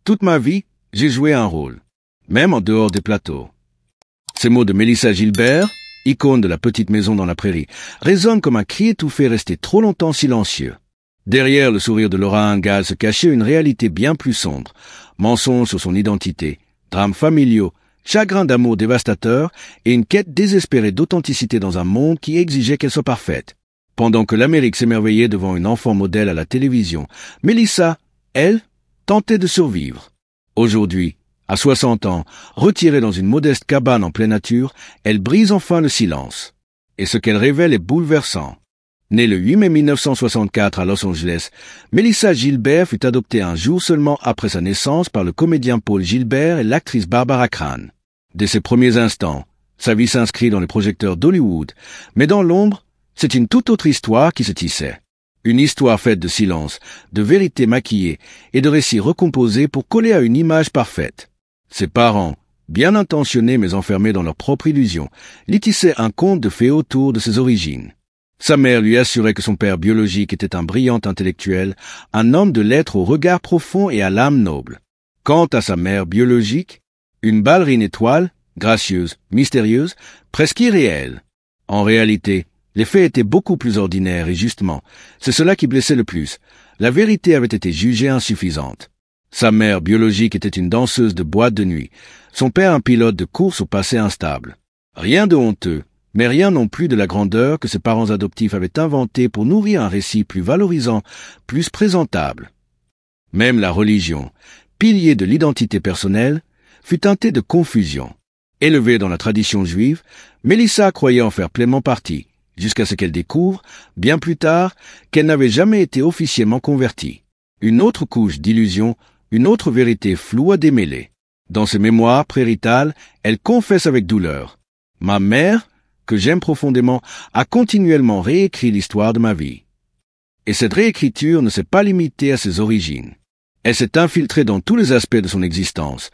Toute ma vie, j'ai joué un rôle, même en dehors des plateaux. » Ces mots de Mélissa Gilbert, icône de la petite maison dans la prairie, résonnent comme un cri étouffé resté trop longtemps silencieux. Derrière le sourire de Laura Ingalls se cachait une réalité bien plus sombre. Mensonges sur son identité, drames familiaux, chagrins d'amour dévastateurs et une quête désespérée d'authenticité dans un monde qui exigeait qu'elle soit parfaite. Pendant que l'Amérique s'émerveillait devant une enfant modèle à la télévision, Mélissa, elle, tentait de survivre. Aujourd'hui, à 60 ans, retirée dans une modeste cabane en pleine nature, elle brise enfin le silence. Et ce qu'elle révèle est bouleversant. Née le 8 mai 1964 à Los Angeles, Mélissa Gilbert fut adoptée un jour seulement après sa naissance par le comédien Paul Gilbert et l'actrice Barbara Crain. Dès ses premiers instants, sa vie s'inscrit dans les projecteurs d'Hollywood, mais dans l'ombre, c'est une toute autre histoire qui se tissait. Une histoire faite de silence, de vérité maquillée et de récits recomposés pour coller à une image parfaite. Ses parents, bien intentionnés mais enfermés dans leur propre illusion, lui tissaient un conte de fées autour de ses origines. Sa mère lui assurait que son père biologique était un brillant intellectuel, un homme de lettres au regard profond et à l'âme noble. Quant à sa mère biologique, une ballerine étoile, gracieuse, mystérieuse, presque irréelle. En réalité, les faits étaient beaucoup plus ordinaires et justement, c'est cela qui blessait le plus. La vérité avait été jugée insuffisante. Sa mère biologique était une danseuse de boîte de nuit, son père un pilote de course au passé instable. Rien de honteux, mais rien non plus de la grandeur que ses parents adoptifs avaient inventé pour nourrir un récit plus valorisant, plus présentable. Même la religion, pilier de l'identité personnelle, fut teintée de confusion. Élevée dans la tradition juive, Mélissa croyait en faire pleinement partie, jusqu'à ce qu'elle découvre, bien plus tard, qu'elle n'avait jamais été officiellement convertie. Une autre couche d'illusion, une autre vérité floue à démêler. Dans ses mémoires préritales, elle confesse avec douleur. « Ma mère, que j'aime profondément, a continuellement réécrit l'histoire de ma vie. » Et cette réécriture ne s'est pas limitée à ses origines. Elle s'est infiltrée dans tous les aspects de son existence,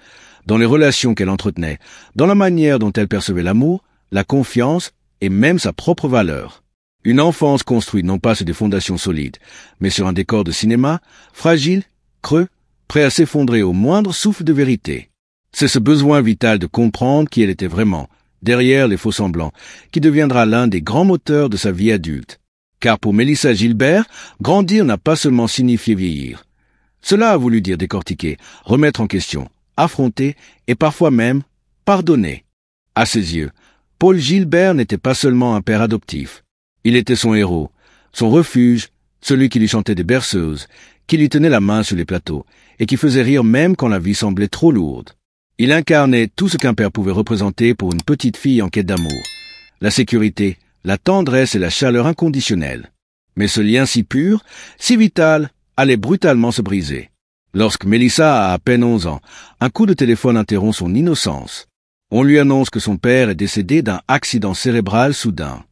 dans les relations qu'elle entretenait, dans la manière dont elle percevait l'amour, la confiance et même sa propre valeur. Une enfance construite non pas sur des fondations solides, mais sur un décor de cinéma, fragile, creux, prêt à s'effondrer au moindre souffle de vérité. C'est ce besoin vital de comprendre qui elle était vraiment, derrière les faux-semblants, qui deviendra l'un des grands moteurs de sa vie adulte. Car pour Mélissa Gilbert, grandir n'a pas seulement signifié vieillir. Cela a voulu dire décortiquer, remettre en question, affronter et parfois même pardonner. À ses yeux, Paul Gilbert n'était pas seulement un père adoptif. Il était son héros, son refuge, celui qui lui chantait des berceuses, qui lui tenait la main sur les plateaux et qui faisait rire même quand la vie semblait trop lourde. Il incarnait tout ce qu'un père pouvait représenter pour une petite fille en quête d'amour. La sécurité, la tendresse et la chaleur inconditionnelle. Mais ce lien si pur, si vital, allait brutalement se briser. Lorsque Mélissa a à peine 11 ans, un coup de téléphone interrompt son innocence. On lui annonce que son père est décédé d'un accident cérébral soudain.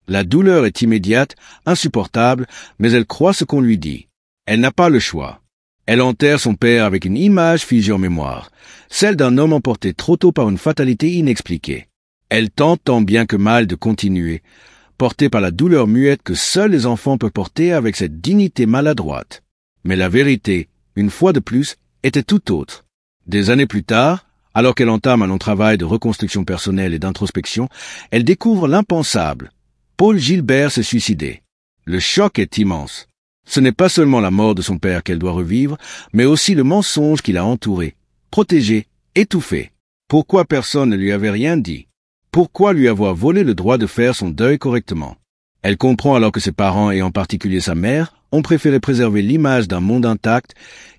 La douleur est immédiate, insupportable, mais elle croit ce qu'on lui dit. Elle n'a pas le choix. Elle enterre son père avec une image figée en mémoire, celle d'un homme emporté trop tôt par une fatalité inexpliquée. Elle tente tant bien que mal de continuer, portée par la douleur muette que seuls les enfants peuvent porter avec cette dignité maladroite. Mais la vérité, une fois de plus, était tout autre. Des années plus tard, alors qu'elle entame un long travail de reconstruction personnelle et d'introspection, elle découvre l'impensable. Paul Gilbert s'est suicidé. Le choc est immense. Ce n'est pas seulement la mort de son père qu'elle doit revivre, mais aussi le mensonge qui l'a entouré, protégé, étouffé. Pourquoi personne ne lui avait rien dit? Pourquoi lui avoir volé le droit de faire son deuil correctement? Elle comprend alors que ses parents, et en particulier sa mère, ont préféré préserver l'image d'un monde intact,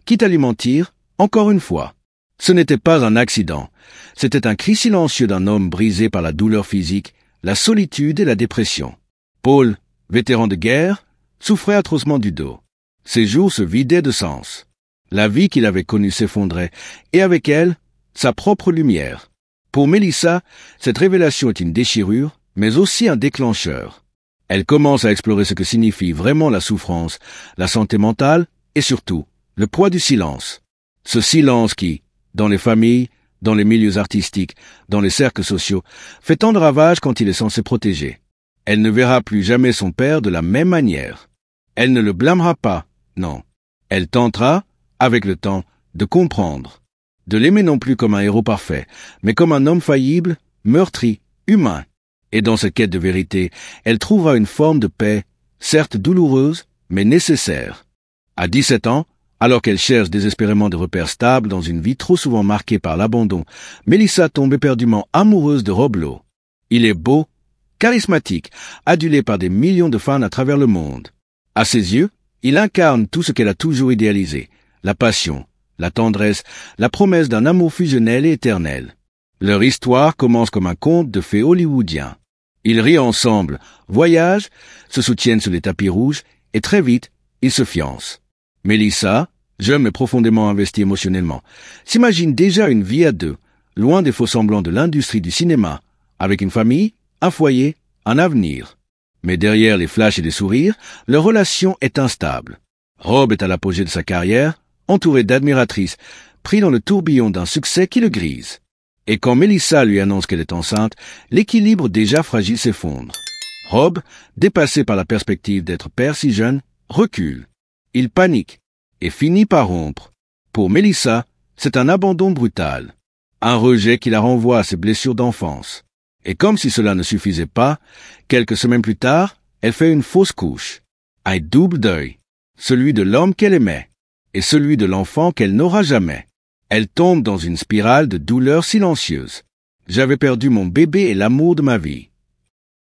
quitte à lui mentir, encore une fois. Ce n'était pas un accident, c'était un cri silencieux d'un homme brisé par la douleur physique, la solitude et la dépression. Paul, vétéran de guerre, souffrait atrocement du dos. Ses jours se vidaient de sens. La vie qu'il avait connue s'effondrait, et avec elle, sa propre lumière. Pour Mélissa, cette révélation est une déchirure, mais aussi un déclencheur. Elle commence à explorer ce que signifie vraiment la souffrance, la santé mentale, et surtout, le poids du silence. Ce silence qui, dans les familles, dans les milieux artistiques, dans les cercles sociaux, fait tant de ravages quand il est censé protéger. Elle ne verra plus jamais son père de la même manière. Elle ne le blâmera pas, non. Elle tentera, avec le temps, de comprendre. De l'aimer non plus comme un héros parfait, mais comme un homme faillible, meurtri, humain. Et dans cette quête de vérité, elle trouvera une forme de paix, certes douloureuse, mais nécessaire. À 17 ans, alors qu'elle cherche désespérément des repères stables dans une vie trop souvent marquée par l'abandon, Melissa tombe éperdument amoureuse de Rob Lowe. Il est beau, charismatique, adulé par des millions de fans à travers le monde. À ses yeux, il incarne tout ce qu'elle a toujours idéalisé, la passion, la tendresse, la promesse d'un amour fusionnel et éternel. Leur histoire commence comme un conte de fées hollywoodien. Ils rient ensemble, voyagent, se soutiennent sur les tapis rouges, et très vite, ils se fiancent. Melissa, jeune mais profondément investie émotionnellement, s'imagine déjà une vie à deux, loin des faux-semblants de l'industrie du cinéma, avec une famille, un foyer, un avenir. Mais derrière les flashs et les sourires, leur relation est instable. Rob est à l'apogée de sa carrière, entouré d'admiratrices, pris dans le tourbillon d'un succès qui le grise. Et quand Melissa lui annonce qu'elle est enceinte, l'équilibre déjà fragile s'effondre. Rob, dépassé par la perspective d'être père si jeune, recule. Il panique et finit par rompre. Pour Melissa, c'est un abandon brutal. Un rejet qui la renvoie à ses blessures d'enfance. Et comme si cela ne suffisait pas, quelques semaines plus tard, elle fait une fausse couche. Un double deuil. Celui de l'homme qu'elle aimait et celui de l'enfant qu'elle n'aura jamais. Elle tombe dans une spirale de douleur silencieuse. J'avais perdu mon bébé et l'amour de ma vie.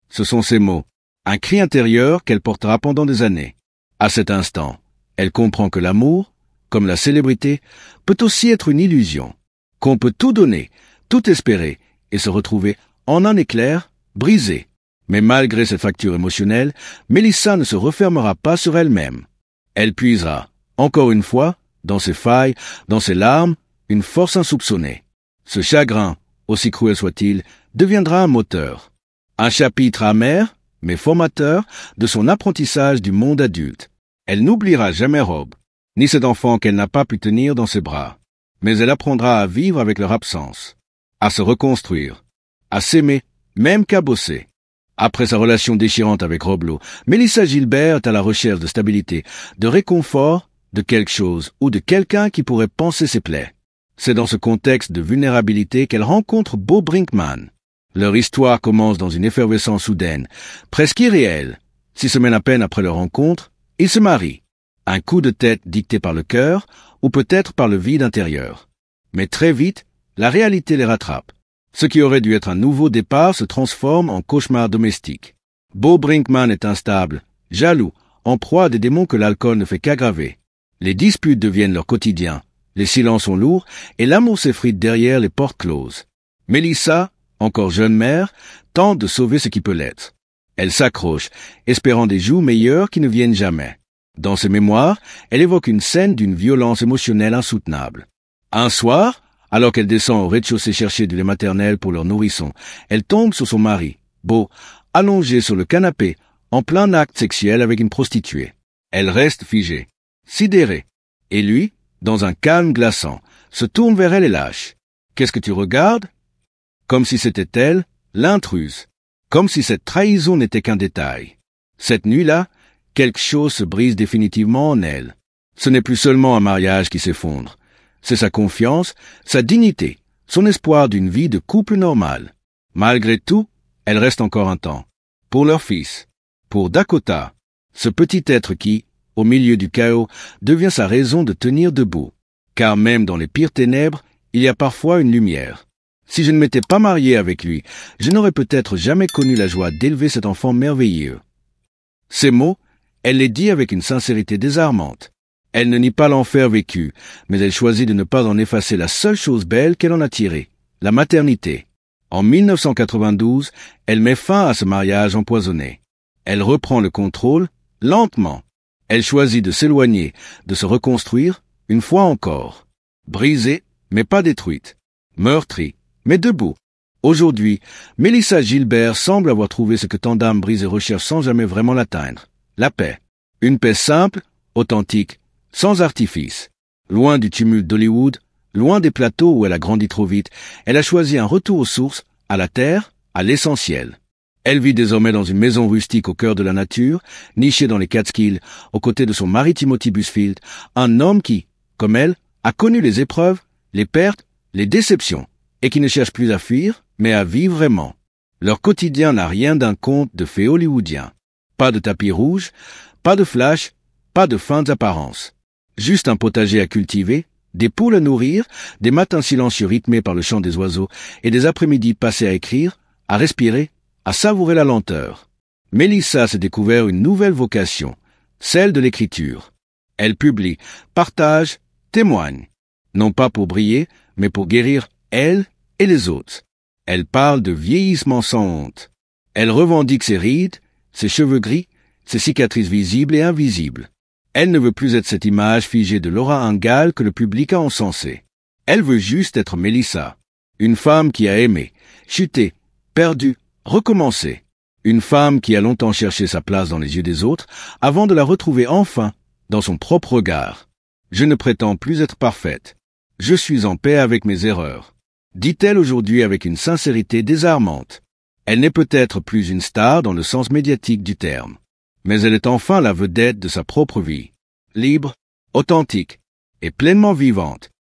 Ce sont ces mots, un cri intérieur qu'elle portera pendant des années. À cet instant, elle comprend que l'amour, comme la célébrité, peut aussi être une illusion, qu'on peut tout donner, tout espérer, et se retrouver en un éclair, brisé. Mais malgré cette fracture émotionnelle, Melissa ne se refermera pas sur elle-même. Elle puisera, encore une fois, dans ses failles, dans ses larmes, une force insoupçonnée. Ce chagrin, aussi cruel soit-il, deviendra un moteur. Un chapitre amer, mais formateur, de son apprentissage du monde adulte. Elle n'oubliera jamais Rob, ni cet enfant qu'elle n'a pas pu tenir dans ses bras. Mais elle apprendra à vivre avec leur absence, à se reconstruire, à s'aimer, même qu'à bosser. Après sa relation déchirante avec Rob Lowe, Melissa Gilbert est à la recherche de stabilité, de réconfort, de quelque chose ou de quelqu'un qui pourrait panser ses plaies. C'est dans ce contexte de vulnérabilité qu'elle rencontre Beau Brinkman. Leur histoire commence dans une effervescence soudaine, presque irréelle. 6 semaines à peine après leur rencontre, ils se marient. Un coup de tête dicté par le cœur, ou peut-être par le vide intérieur. Mais très vite, la réalité les rattrape. Ce qui aurait dû être un nouveau départ se transforme en cauchemar domestique. Beau Brinkman est instable, jaloux, en proie à des démons que l'alcool ne fait qu'aggraver. Les disputes deviennent leur quotidien, les silences sont lourds et l'amour s'effrite derrière les portes closes. Melissa, encore jeune mère, tente de sauver ce qui peut l'être. Elle s'accroche, espérant des jours meilleurs qui ne viennent jamais. Dans ses mémoires, elle évoque une scène d'une violence émotionnelle insoutenable. Un soir, alors qu'elle descend au rez-de-chaussée chercher du lait maternel pour leur nourrisson, elle tombe sur son mari, Beau, allongé sur le canapé, en plein acte sexuel avec une prostituée. Elle reste figée, sidérée. Et lui, dans un calme glaçant, se tourne vers elle et lâche. « Qu'est-ce que tu regardes ?» Comme si c'était elle, l'intruse. Comme si cette trahison n'était qu'un détail. Cette nuit-là, quelque chose se brise définitivement en elle. Ce n'est plus seulement un mariage qui s'effondre. C'est sa confiance, sa dignité, son espoir d'une vie de couple normal. Malgré tout, elle reste encore un temps. Pour leur fils. Pour Dakota. Ce petit être qui, au milieu du chaos, devient sa raison de tenir debout. Car même dans les pires ténèbres, il y a parfois une lumière. Si je ne m'étais pas marié avec lui, je n'aurais peut-être jamais connu la joie d'élever cet enfant merveilleux. Ces mots, elle les dit avec une sincérité désarmante. Elle ne nie pas l'enfer vécu, mais elle choisit de ne pas en effacer la seule chose belle qu'elle en a tirée, la maternité. En 1992, elle met fin à ce mariage empoisonné. Elle reprend le contrôle, lentement. Elle choisit de s'éloigner, de se reconstruire, une fois encore. Brisée, mais pas détruite. Meurtrie, mais debout. Aujourd'hui, Melissa Gilbert semble avoir trouvé ce que tant d'âmes brisées recherchent sans jamais vraiment l'atteindre. La paix. Une paix simple, authentique, sans artifice. Loin du tumulte d'Hollywood, loin des plateaux où elle a grandi trop vite, elle a choisi un retour aux sources, à la terre, à l'essentiel. Elle vit désormais dans une maison rustique au cœur de la nature, nichée dans les Catskills, aux côtés de son mari Timothy Busfield, un homme qui, comme elle, a connu les épreuves, les pertes, les déceptions, et qui ne cherchent plus à fuir, mais à vivre vraiment. Leur quotidien n'a rien d'un conte de fées hollywoodien. Pas de tapis rouge, pas de flash, pas de feintes apparences. Juste un potager à cultiver, des poules à nourrir, des matins silencieux rythmés par le chant des oiseaux et des après-midi passés à écrire, à respirer, à savourer la lenteur. Mélissa s'est découvert une nouvelle vocation, celle de l'écriture. Elle publie, partage, témoigne. Non pas pour briller, mais pour guérir elle et les autres. Elle parle de vieillissement sans honte. Elle revendique ses rides, ses cheveux gris, ses cicatrices visibles et invisibles. Elle ne veut plus être cette image figée de Laura Ingalls que le public a encensée. Elle veut juste être Mélissa. Une femme qui a aimé, chuté, perdu, recommencé. Une femme qui a longtemps cherché sa place dans les yeux des autres avant de la retrouver enfin dans son propre regard. Je ne prétends plus être parfaite. Je suis en paix avec mes erreurs. Dit-elle aujourd'hui avec une sincérité désarmante. Elle n'est peut-être plus une star dans le sens médiatique du terme. Mais elle est enfin la vedette de sa propre vie. Libre, authentique et pleinement vivante.